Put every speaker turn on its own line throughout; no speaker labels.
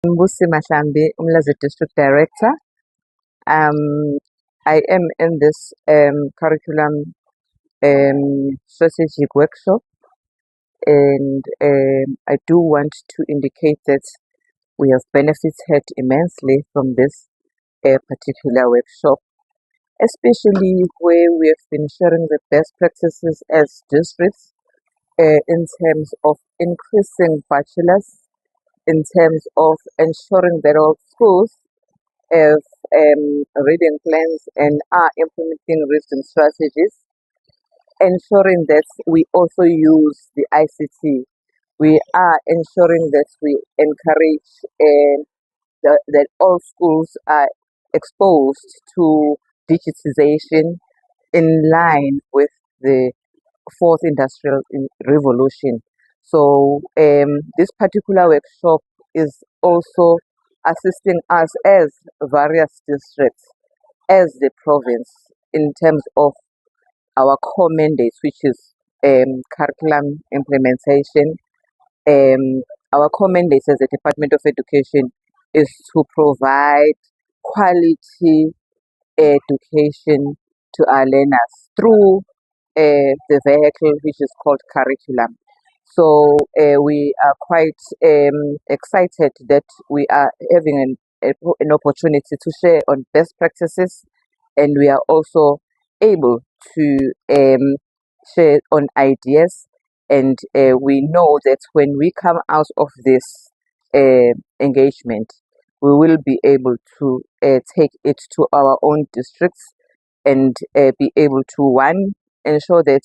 Mbusi Mahlambi, Umlazi District Director. I am in this curriculum strategic workshop, and I do want to indicate that we have benefited immensely from this particular workshop, especially where we have been sharing the best practices as districts in terms of increasing bachelors, in terms of ensuring that all schools have reading plans and are implementing reading strategies, ensuring that we also use the ICT. We are ensuring that we encourage that all schools are exposed to digitization in line with the fourth industrial revolution. So this particular workshop is also assisting us as various districts, as the province, in terms of our core mandates, which is curriculum implementation. Our core mandates as the Department of Education is to provide quality education to our learners through the vehicle which is called curriculum. So we are quite excited that we are having an opportunity to share on best practices, and we are also able to share on ideas. And we know that when we come out of this engagement, we will be able to take it to our own districts and be able to, one, ensure that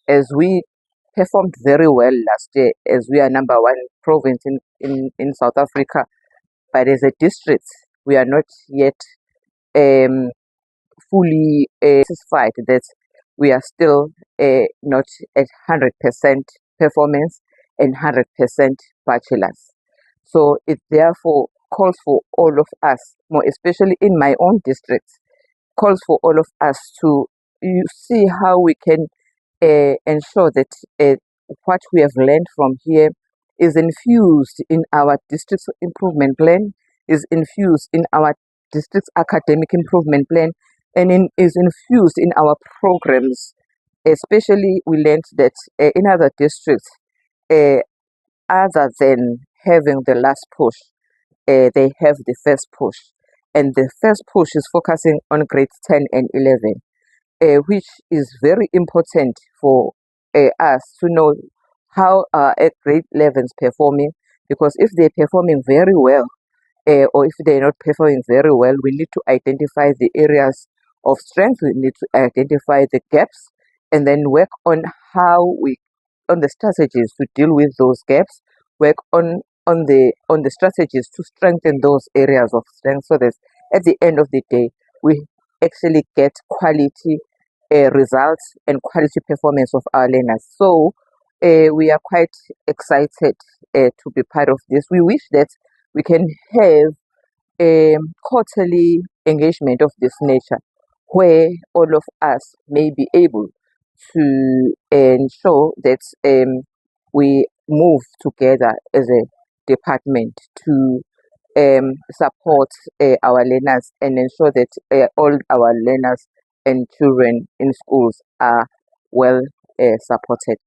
as we performed very well last year, as we are number one province in South Africa, but as a district, we are not yet fully satisfied that we are still not at 100% performance and 100% bachelors. So it therefore calls for all of us, more especially in my own district, calls for all of us to see how we can ensure that what we have learned from here is infused in our district's improvement plan, is infused in our district's academic improvement plan, and is infused in our programs. Especially, we learned that in other districts, other than having the last push, they have the first push. And the first push is focusing on grades 10 and 11, which is very important for us to know how grade 11s performing, because if they're performing very well, or if they're not performing very well, we need to identify the areas of strength, we need to identify the gaps, and then work on on the strategies to deal with those gaps, work on the strategies to strengthen those areas of strength, so that at the end of the day we actually get quality results and quality performance of our learners. So we are quite excited to be part of this. We wish that we can have a quarterly engagement of this nature, where all of us may be able to ensure that we move together as a department to support our learners and ensure that all our learners and children in schools are well supported.